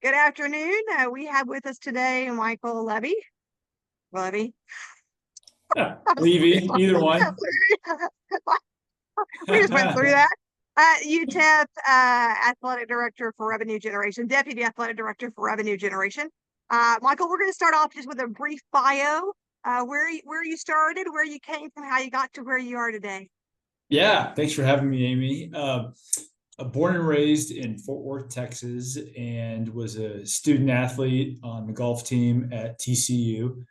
Good afternoon. We have with us today Michael Levy. Levy. Levy, either one. We just went through that. UTEP Athletic Director for Revenue Generation, Deputy Athletic Director for Revenue Generation. Michael, we're going to start off just with a brief bio. Where you started, where you came from, how you got to where you are today. Yeah, thanks for having me, Amy. Born and raised in Fort Worth, Texas, and was a student athlete on the golf team at TCU,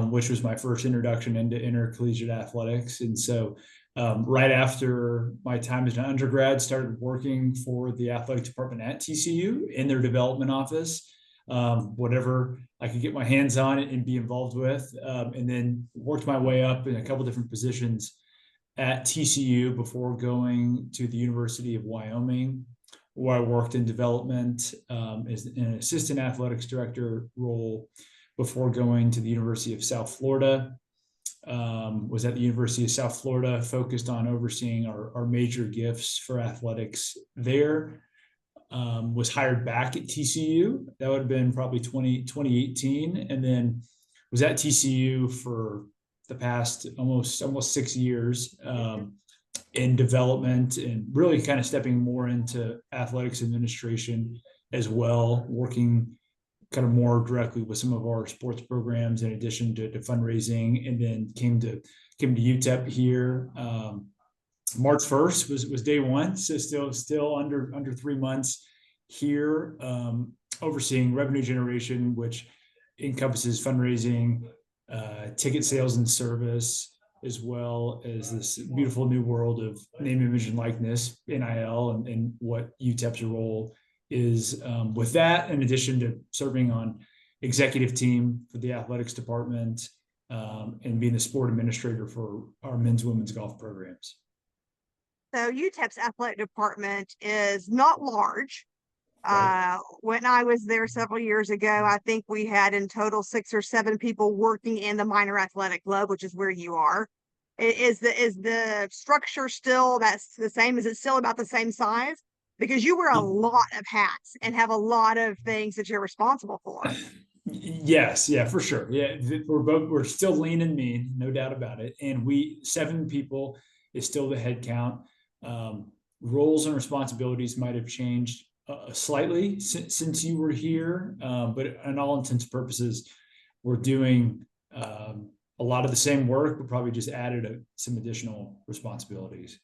which was my first introduction into intercollegiate athletics. And so, right after my time as an undergrad, started working for the athletic department at TCU in their development office. Whatever I could get my hands on and be involved with, and then worked my way up in a couple different positions at TCU before going to the University of Wyoming, where I worked in development as an assistant athletics director role before going to the University of South Florida. Was at the University of South Florida, focused on overseeing our major gifts for athletics there. Was hired back at TCU. That would have been probably 2018. And then was at TCU for the past almost 6 years in development, and really kind of stepping more into athletics administration as well, working kind of more directly with some of our sports programs in addition to fundraising. And then came to UTEP here. March 1st was day one, so still under 3 months here, overseeing revenue generation, which encompasses fundraising, ticket sales and service, as well as this beautiful new world of name, image, and likeness, NIL, and what UTEP's role is with that, in addition to serving on executive team for the athletics department, and being the sport administrator for our men's, women's golf programs. So UTEP's athletic department is not large. Right. When I was there several years ago, I think we had in total 6 or 7 people working in the minor athletic club, which is where you are. Is the structure still that's the same? Is it still about the same size? Because you wear a lot of hats and have a lot of things that you're responsible for. Yes, yeah, for sure. Yeah, we're still lean and mean, no doubt about it. And 7 people is still the head count. Roles and responsibilities might have changed slightly since you were here, but in all intents and purposes, we're doing a lot of the same work, but probably just added some additional responsibilities.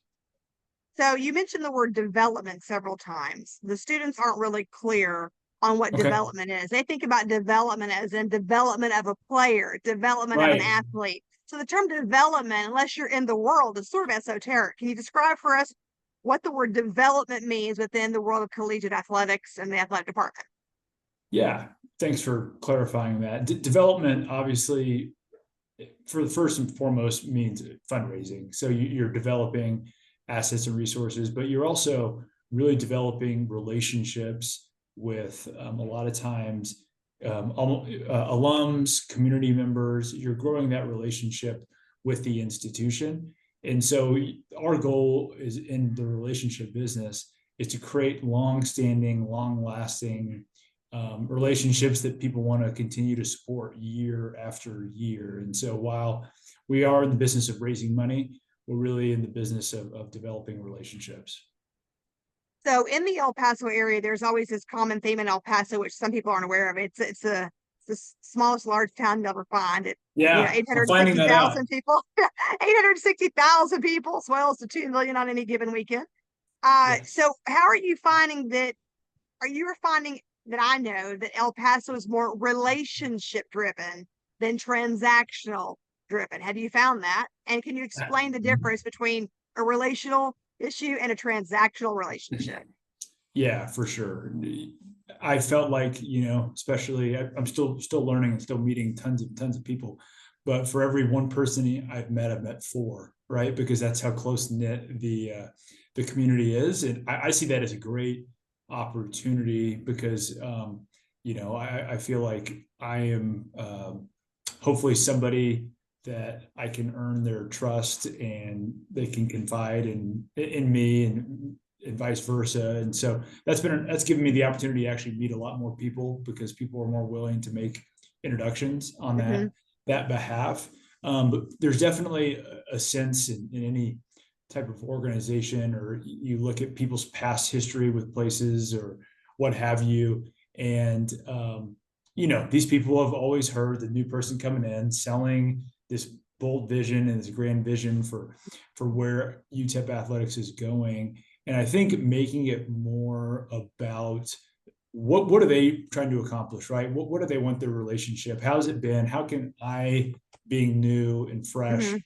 So you mentioned the word development several times. The students aren't really clear on what Okay. development is. They think about development as in development of a player, development of an Right. athlete. So the term development, unless you're in the world, is sort of esoteric. Can you describe for us what the word development means within the world of collegiate athletics and the athletic department? Yeah. Thanks for clarifying that. Development, obviously, for the first and foremost, means fundraising. So you're developing assets and resources, but you're also really developing relationships with a lot of times alums, community members. You're growing that relationship with the institution. And so our goal is in the relationship business is to create long-standing, long-lasting relationships that people want to continue to support year after year. And so while we are in the business of raising money, we're really in the business of developing relationships. So in the El Paso area, there's always this common theme in El Paso, which some people aren't aware of. It's the smallest large town you'll ever find. Yeah, I'm finding that out. 860,000 people, 860,000 people swells to 2 million on any given weekend. Yes. So how are you finding that? Are you finding that I know that El Paso is more relationship driven than transactional driven? Have you found that? And can you explain the difference between a relational issue and a transactional relationship? Yeah, for sure. I felt like, especially I'm still learning and still meeting tons of people, but for every one person I've met 4, right? Because that's how close knit the community is, and I see that as a great opportunity because I feel like I am hopefully somebody that I can earn their trust and they can confide in me, and vice versa. And so that's given me the opportunity to actually meet a lot more people, because people are more willing to make introductions on Mhm. that behalf. But there's definitely a sense in any type of organization, or you look at people's past history with places or what have you. And, these people have always heard the new person coming in selling this bold vision and this grand vision for where UTEP athletics is going. And I think making it more about what are they trying to accomplish, right? What do they want their relationship? How's it been? How can I, being new and fresh, Mhm.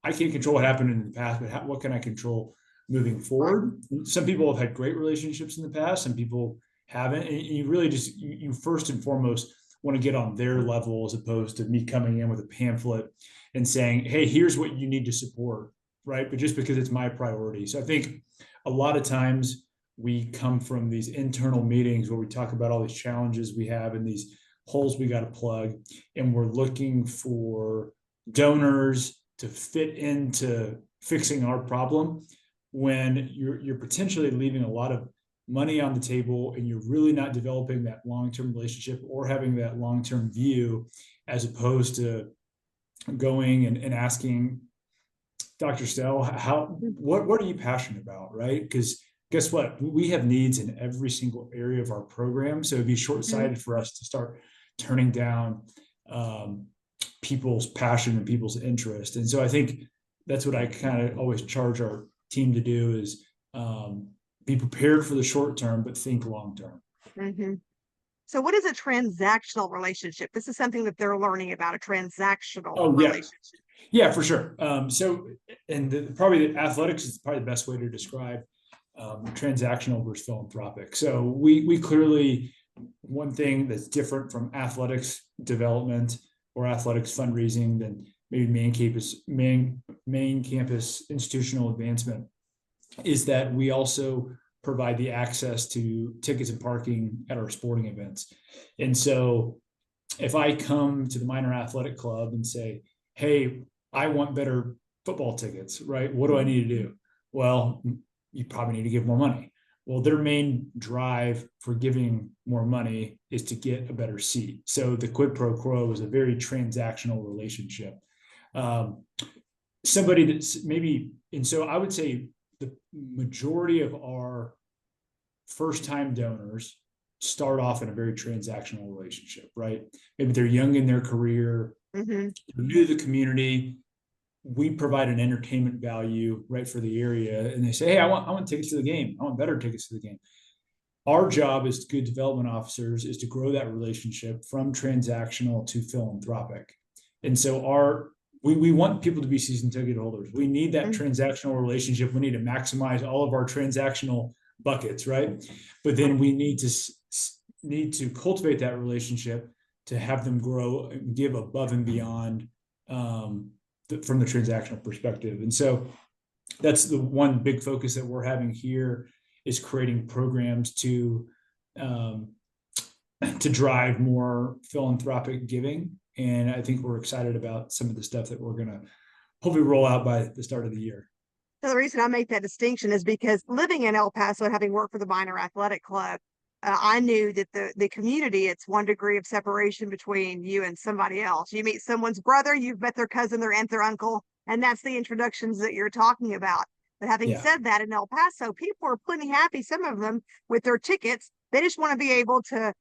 I can't control what happened in the past, but what can I control moving Right. forward? Some people have had great relationships in the past, some people haven't. And you really just, you first and foremost want to get on their level, as opposed to me coming in with a pamphlet and saying, hey, here's what you need to support, right? But just because it's my priority. So I think a lot of times we come from these internal meetings where we talk about all these challenges we have and these holes we got to plug, and we're looking for donors to fit into fixing our problem, when you're potentially leaving a lot of money on the table, and you're really not developing that long-term relationship or having that long-term view, as opposed to going and asking Dr. Stell, what are you passionate about, right? Because guess what? We have needs in every single area of our program. So it'd be Mhm. short-sighted for us to start turning down um, people's passion and people's interest. And so I think that's what I kind of always charge our team to do is be prepared for the short term, but think long term. Mhm. So what is a transactional relationship? This is something that they're learning about, a transactional Oh yeah, relationship. yeah, for sure. And probably the athletics is probably the best way to describe transactional versus philanthropic. So we clearly, one thing that's different from athletics development or athletics fundraising than maybe main campus institutional advancement, is that we also provide the access to tickets and parking at our sporting events. And so if I come to the minor athletic club and say, hey, I want better football tickets, right? What do I need to do? Well, you probably need to give more money. Well, their main drive for giving more money is to get a better seat. So the quid pro quo is a very transactional relationship. Um, Somebody that's maybe, and so I would say the majority of our first time donors start off in a very transactional relationship, right? Maybe they're young in their career, Mhm. they're new to the community. We provide an entertainment value, right, for the area, and they say, hey, I want tickets to the game. I want better tickets to the game. Our job as good development officers is to grow that relationship from transactional to philanthropic. And so we want people to be season ticket holders. We need that Mhm. transactional relationship. We need to maximize all of our transactional buckets, right? But then we need to cultivate that relationship to have them grow and give above and beyond from the transactional perspective. And so that's the one big focus that we're having here, is creating programs um, to drive more philanthropic giving. And I think we're excited about some of the stuff that we're going to hopefully roll out by the start of the year. So the reason I make that distinction is because living in El Paso and having worked for the minor athletic club, I knew that the community, it's one degree of separation between you and somebody else. You meet someone's brother, you've met their cousin, their aunt, their uncle, and that's the introductions that you're talking about. But having Yeah. said that, in El Paso, people are plenty happy, some of them with their tickets. They just want to be able to,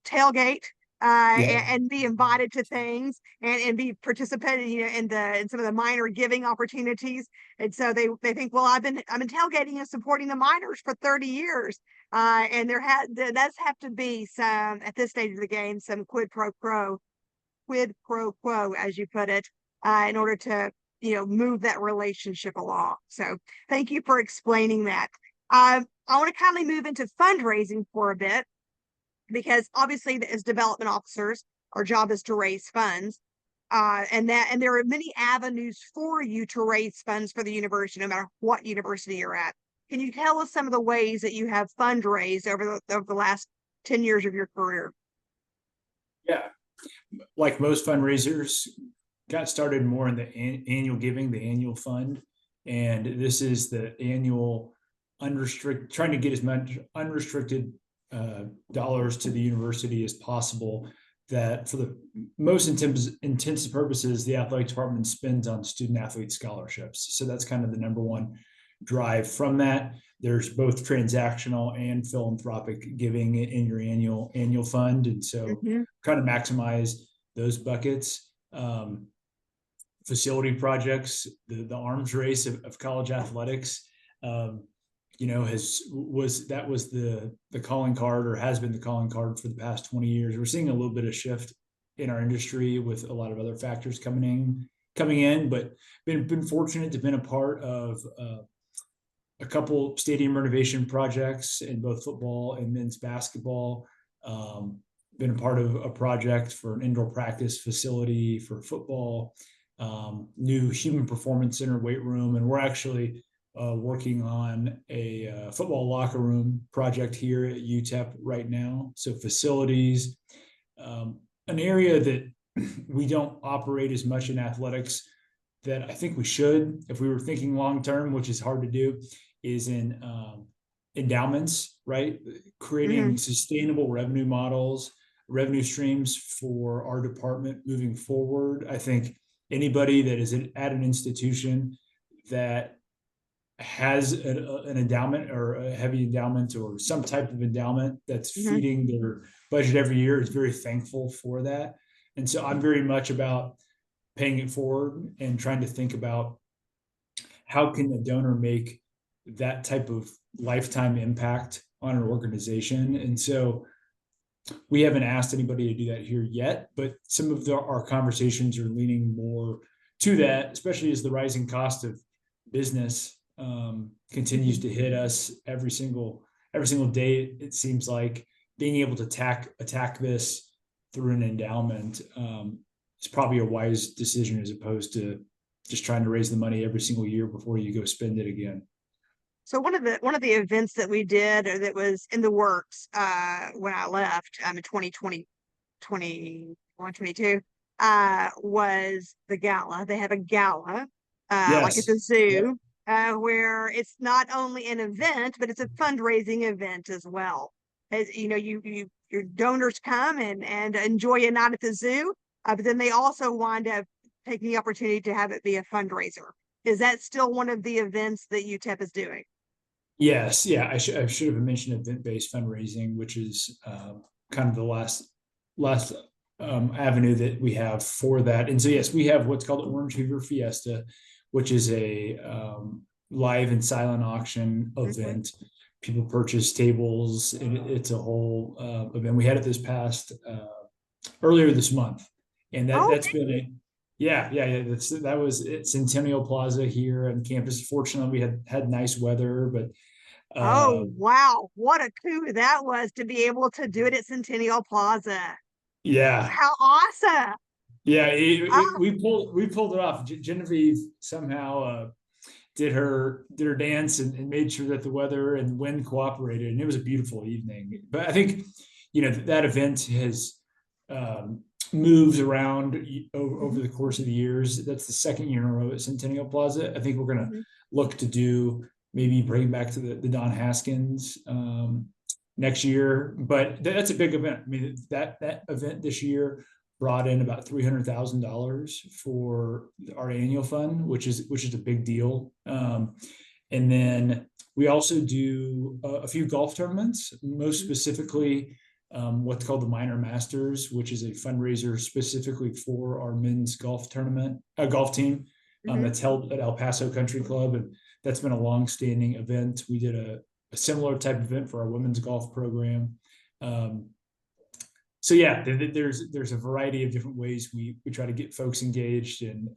tailgate Yeah. and be invited to things and be participating, in some of the minor giving opportunities. And so they think, well, I've been tailgating and supporting the minors for 30 years. And there does have to be some at this stage of the game, some quid pro quo, as you put it, in order to move that relationship along. So thank you for explaining that. I want to kindly move into fundraising for a bit, because obviously as development officers, our job is to raise funds. And there are many avenues for you to raise funds for the university, no matter what university you're at. Can you tell us some of the ways that you have fundraised over the last 10 years of your career? Yeah. Like most fundraisers, got started more in the annual giving, the annual fund. And this is the annual trying to get as much unrestricted dollars to the university as possible, that for the most intensive purposes, the athletic department spends on student athlete scholarships. So that's kind of the number one drive from that. There's both transactional and philanthropic giving in your annual fund. And so Mm-hmm. trying to maximize those buckets. Facility projects, the arms race of college athletics, was the calling card, or has been the calling card for the past 20 years. We're seeing a little bit of shift in our industry with a lot of other factors coming in, but been fortunate to have been a part of a couple stadium renovation projects in both football and men's basketball. Been a part of a project for an indoor practice facility for football, new human performance center weight room, and we're actually working on a football locker room project here at UTEP right now. So facilities, an area that we don't operate as much in athletics that I think we should, if we were thinking long term, which is hard to do, is in endowments, right? Creating Mm-hmm. sustainable revenue streams for our department moving forward. I think anybody that is at an institution that has an endowment, or a heavy endowment, or some type of endowment that's Mm-hmm. feeding their budget every year, is very thankful for that. And so I'm very much about paying it forward and trying to think about how can a donor make that type of lifetime impact on an organization. And so we haven't asked anybody to do that here yet, but some of our conversations are leaning more to that, especially as the rising cost of business continues to hit us every single day. It seems like being able to attack this through an endowment is probably a wise decision, as opposed to just trying to raise the money every single year before you go spend it again. So one of the events that we did, or that was in the works when I left in 2020, 21, 22, was the gala. They have a gala like at Yes. the Yep. zoo, where it's not only an event, but it's a fundraising event as well. As you know, your donors come and enjoy a night at the zoo, but then they also wind up taking the opportunity to have it be a fundraiser. Is that still one of the events that UTEP is doing? Yes. Yeah. I should have mentioned event-based fundraising, which is kind of the last avenue that we have for that. And so, yes, we have what's called Orange Fever Fiesta, which is a live and silent auction Mm-hmm. event. People purchase tables, and it's a whole event. We had it this past earlier this month, and Oh, that's been a yeah. That was at Centennial Plaza here on campus. Fortunately, we had nice weather, but oh, uh, wow. What a coup that was to be able to do it at Centennial Plaza. yeah, How awesome. yeah, Oh, we pulled it off. Genevieve somehow did her dance, and made sure that the weather and wind cooperated, and it was a beautiful evening. But I think that event has um, moved around over mhm, the course of the years. That's the second year in a row at Centennial Plaza. I think we're gonna mhm. look to do, maybe bring back to the Don Haskins next year. But that's a big event. I mean, that event this year brought in about $300,000 for our annual fund, which is a big deal. And then we also do a few golf tournaments, most specifically what's called the Minor Masters, which is a fundraiser specifically for our men's golf team. Mhm. That's held at El Paso Country Club, and that's been a long-standing event. We did a similar type of event for our women's golf program. Um, so yeah, there's a variety of different ways we try to get folks engaged and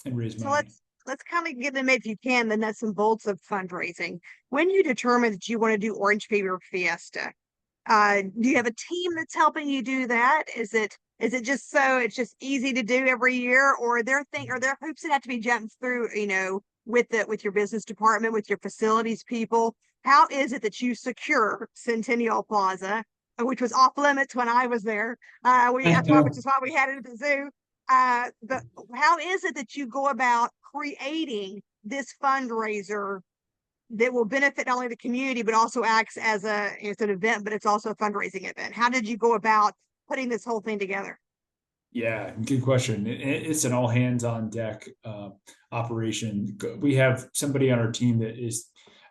raise So money. let's kind of get them, if you can, the nuts and bolts of fundraising. When you determine that you want to do Orange Fever Fiesta, do you have a team that's helping you do that? Is it just so it's just easy to do every year, or are there hoops that have to be jumped through, with your business department, with your facilities people? How is it that you secure Centennial Plaza, which was off limits when I was there? Which is why we had it at the zoo. But how is it that you go about creating this fundraiser that will benefit not only the community, but also acts as it's an event, but it's also a fundraising event. How did you go about putting this whole thing together? Yeah, good question. It's an all hands on deck operation. We have somebody on our team that is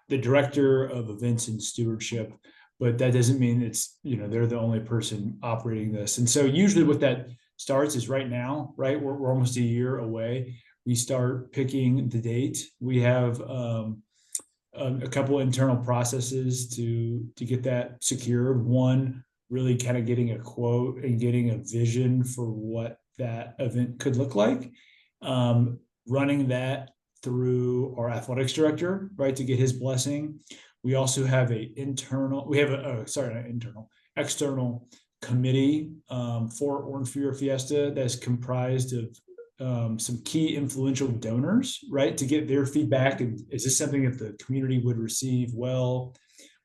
the director of events and stewardship, but that doesn't mean it's, they're the only person operating this. And so usually what that starts is right now, right? We're almost a year away. We start picking the date. We have a couple internal processes to get that secured. One, really kind of getting a quote and getting a vision for what that event could look like. Running that through our athletics director, right, to get his blessing. We also have external committee for Orange Fever Fiesta that's comprised of some key influential donors, right, to get their feedback. And is this something that the community would receive well?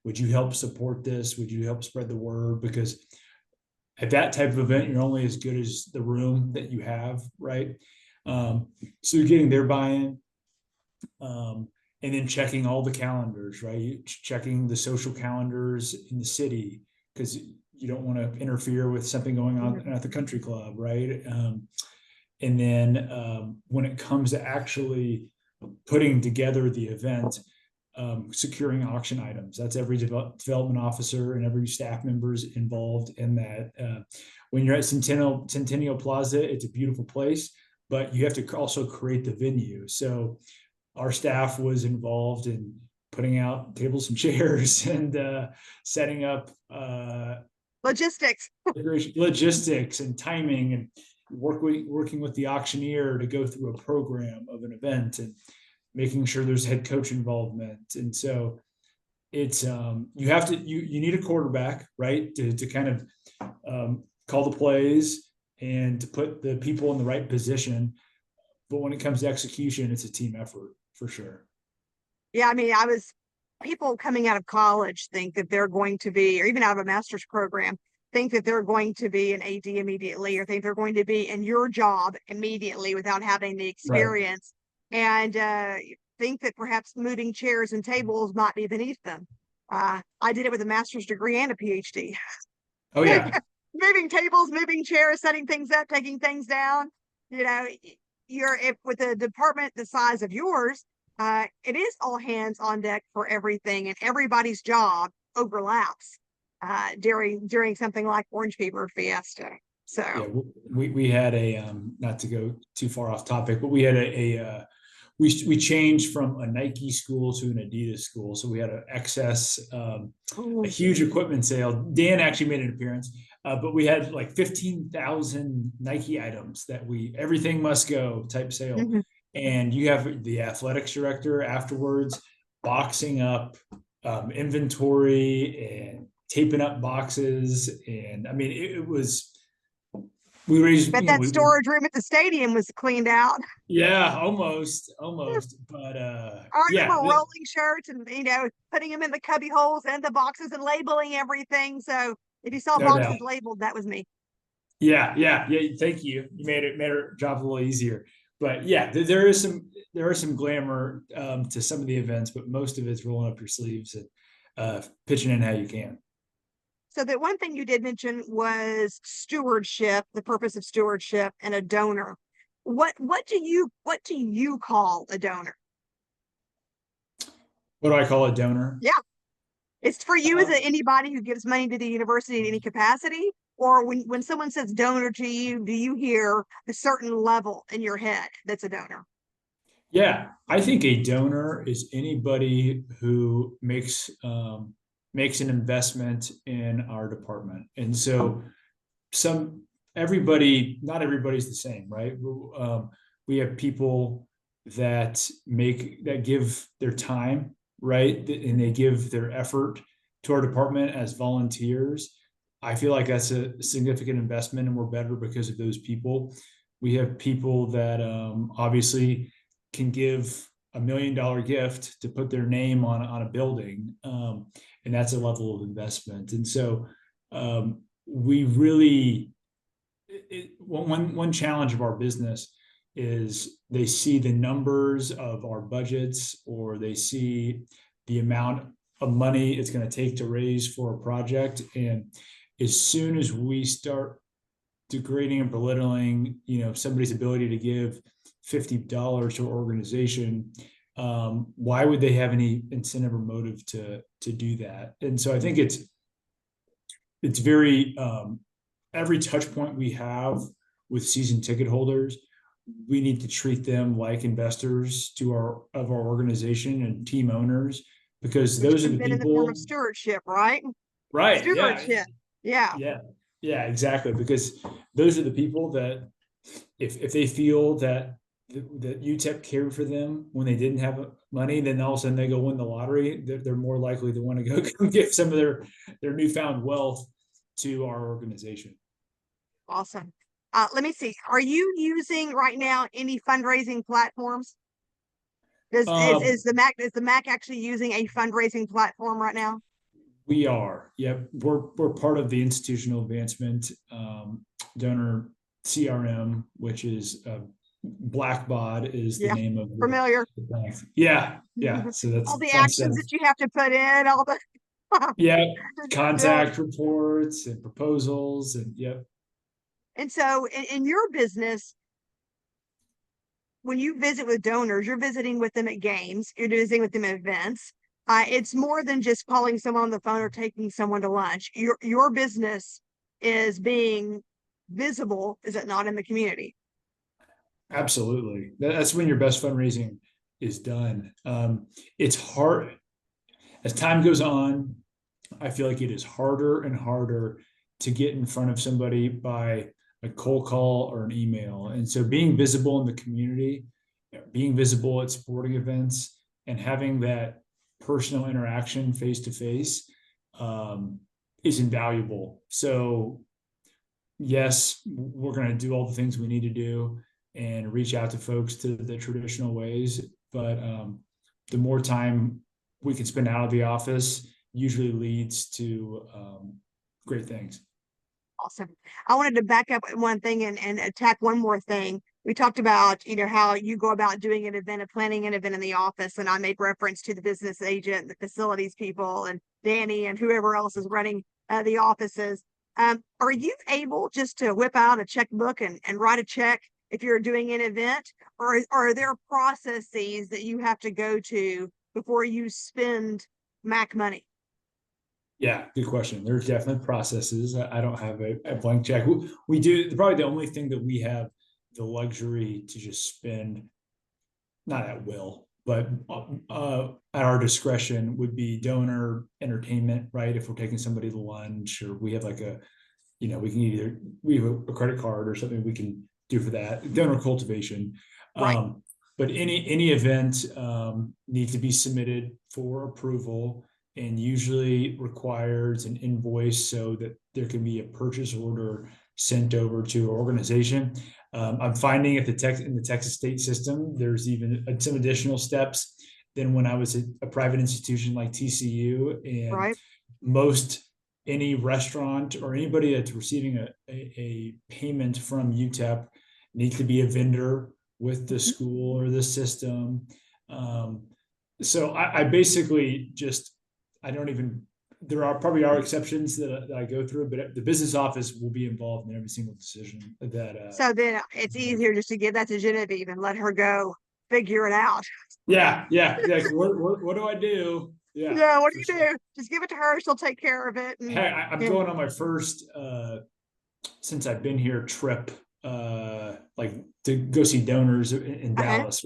Would you help support this? Would you help spread the word? Because at that type of event, you're only as good as the room that you have, right? So you're getting their buy-in, and then checking all the calendars, right? Checking the social calendars in the city, because you don't want to interfere with something going on at the country club, right? And then when it comes to actually putting together the event, securing auction items, that's every development officer and every staff members involved in that. When you're at Centennial Plaza, it's a beautiful place, but you have to also create the venue. So our staff was involved in putting out tables and chairs and setting up Logistics and timing, and working with the auctioneer to go through a program of an event and making sure there's head coach involvement. And so it's you need a quarterback, right, to kind of call the plays and to put the people in the right position. But when it comes to execution, it's a team effort for sure. Yeah, I mean, people coming out of college think that they're going to be, or even out of a master's program, think that they're going to be an AD immediately, or think they're going to be in your job immediately without having the experience, and think that perhaps moving chairs and tables might be beneath them. I did it with a master's degree and a PhD. Oh yeah. Moving tables, moving chairs, setting things up, taking things down. With a department the size of yours, it is all hands on deck for everything, and everybody's job overlaps during something like Orange Fever Fiesta. So yeah, we had not to go too far off topic, but we had we changed from a Nike school to an Adidas school. So we had an excess, a huge equipment sale. Dan actually made an appearance, but we had like 15,000 Nike items that everything must go type sale. Mm-hmm. And you have the athletics director afterwards boxing up inventory and taping up boxes. And I mean, it was, we raised, but that storage room at the stadium was cleaned out. Yeah, almost. But I remember rolling shirts and putting them in the cubby holes and the boxes and labeling everything. So if you saw boxes labeled, that was me. Yeah. Thank you. You made our job a little easier. But yeah, there is some glamour to some of the events, but most of it's rolling up your sleeves and pitching in how you can. So the one thing you did mention was stewardship, the purpose of stewardship, and a donor. What do you call a donor? What do I call a donor? Yeah, it's for you. Is it anybody who gives money to the university in any capacity, or when someone says donor to you, do you hear a certain level in your head that's a donor? Yeah, I think a donor is anybody who makes an investment in our department. And so not everybody's the same, right? We have people that give their time, right? And they give their effort to our department as volunteers. I feel like that's a significant investment, and we're better because of those people. We have people that obviously can give $1 million gift to put their name on a building. And that's a level of investment. And so we really, one challenge of our business is they see the numbers of our budgets, or they see the amount of money it's going to take to raise for a project. And as soon as we start degrading and belittling, somebody's ability to give $50 to an organization, why would they have any incentive or motive to do that? And so I think it's very every touch point we have with season ticket holders, we need to treat them like investors of our organization and team owners, because Which those are could the have been in the form of people. stewardship, right? Right. Yeah. Stewardship. Yeah. Yeah. Yeah, exactly. Because those are the people that if they feel that UTEP cared for them when they didn't have money, then all of a sudden they go win the lottery. They're more likely to want to go give some of their newfound wealth to our organization. Awesome. Let me see. Are you using right now any fundraising platforms? Is Um, the Mac actually using a fundraising platform right now? we are. Yep. We're part of the institutional advancement donor CRM, which is Blackbod is the Yeah, name of familiar. the bank. Yeah. Yeah. So that's All the fun actions stuff. that you have to put in, all the Yeah. yeah. Contact reports and proposals and yep. And so in your business, when you visit with donors, you're visiting with them at games, you're visiting with them at events. It's more than just calling someone on the phone or taking someone to lunch. Your business is being visible, is it not, in the community? Absolutely. That's when your best fundraising is done. It's hard as time goes on. I feel like it is harder and harder to get in front of somebody by a cold call or an email. And so being visible in the community, being visible at sporting events, and having that personal interaction face to face is invaluable. So yes, we're going to do all the things we need to do and reach out to folks to the traditional ways. But the more time we can spend out of the office usually leads to great things. Awesome. I wanted to back up one thing and attack one more thing. We talked about, how you go about doing an event, planning an event in the office, and I made reference to the business agent, the facilities people, and Danny and whoever else is running the offices. Are you able just to whip out a checkbook and write a check if you're doing an event, or are there processes that you have to go to before you spend Mac money? Yeah, good question. There's definitely processes. I don't have a blank check. We do probably the only thing that we have the luxury to just spend, not at will, but at our discretion would be donor entertainment, right? If we're taking somebody to lunch, or we have like we can we have a credit card or something we can do for that. Donor cultivation. Right. But any event needs to be submitted for approval, and usually requires an invoice so that there can be a purchase order sent over to our organization. I'm finding in the Texas state system, there's even some additional steps than when I was at a private institution like TCU. And Right. most any restaurant or anybody that's receiving a payment from UTEP needs to be a vendor with the Mhm. school or the system. So I basically just, I don't even, there are probably exceptions that I go through, but the business office will be involved in every single decision that So then it's easier just to give that to Genevieve and let her go figure it out. yeah. Like what do I do? Yeah, Yeah, what do for you sure. do? Just give it to her. She'll take care of it. Hey, I'm And going on my first since I've been here trip like to go see donors in uh-huh. Dallas.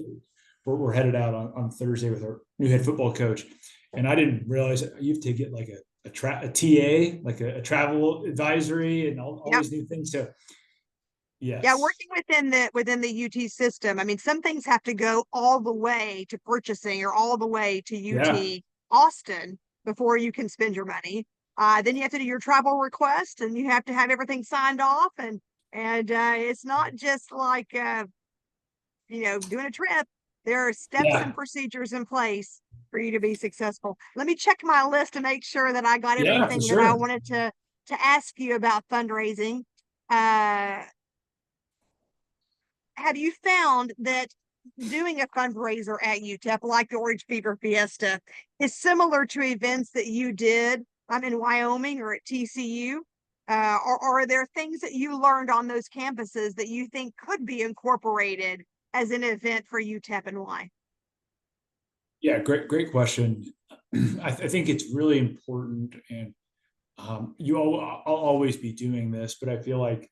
We're headed out on Thursday with our new head football coach, and I didn't realize you have to get like a TA, like a travel advisory, and all Yep. these new things. So Yeah, yes, working within the UT system. I mean, some things have to go all the way to purchasing or all the way to yeah, UT Austin before you can spend your money. Then you have to do your travel request and you have to have everything signed off and it's not just like doing a trip. There are steps and yeah, procedures in place for you to be successful. Let me check my list to make sure that I got yeah, for everything that I sure. wanted to ask you about fundraising. Uh, have you found that doing a fundraiser at UTEP, like the Orange Fever Fiesta, is similar to events that you did in Wyoming or at TCU? Or are there things that you learned on those campuses that you think could be incorporated as an event for UTEP and why? Yeah, great question. I think it's really important, and I'll always be doing this, but I feel like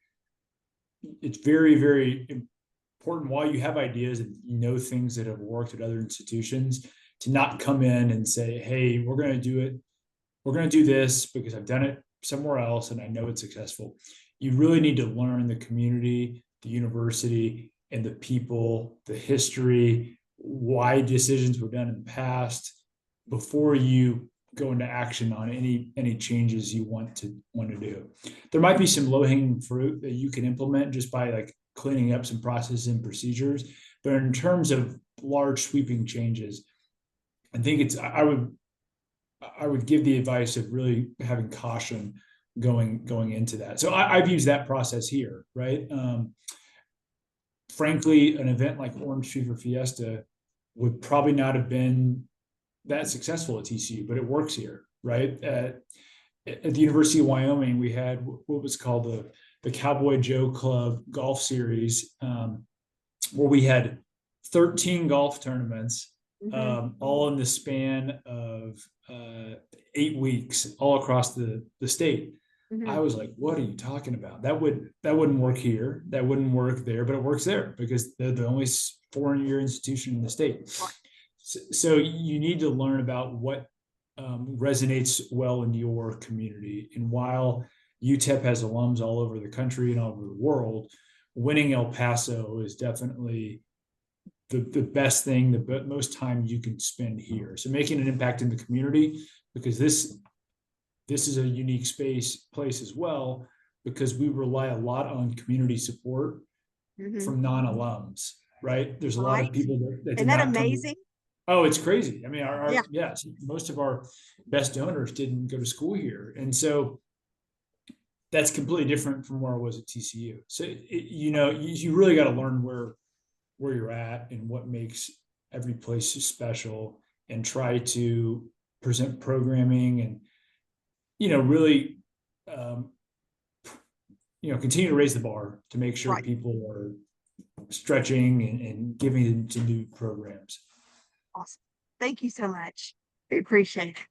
it's very important while you have ideas and you know things that have worked at other institutions to not come in and say, "Hey, we're going to do it. We're going to do this because I've done it somewhere else and I know it's successful." You really need to learn the community, the university, and the people, the history, why decisions were done in the past before you go into action on any changes you want to do. There might be some low hanging fruit that you can implement just by like cleaning up some processes and procedures, but in terms of large sweeping changes, I think I would give the advice of really having caution going into that. So I've used that process here, right? Frankly, an event like Orange Fever Fiesta would probably not have been that successful at TCU, but it works here, right? At the University of Wyoming, we had what was called the Cowboy Joe Club Golf Series, where we had 13 golf tournaments, all in the span of 8 weeks, all across the state. I was like, "What are you talking about? That wouldn't work here. That wouldn't work there, but it works there because they're the only foreign-year institution in the state." So you need to learn about what resonates well in your community. And while UTEP has alums all over the country and all over the world, winning El Paso is definitely the best thing, the most time you can spend here. So making an impact in the community, because this is a unique place as well, because we rely a lot on community support from non-alums, right? There's a lot of Right. people that Isn't did that not come. amazing? Oh, it's crazy. I mean, Yeah. yes, most of our best donors didn't go to school here. And so that's completely different from where I was at TCU. So, you really got to learn where you're at and what makes every place special, and try to present programming and, really, um, continue to raise the bar to make sure Right. people are stretching and giving into new programs. Awesome. Thank you so much. We appreciate it.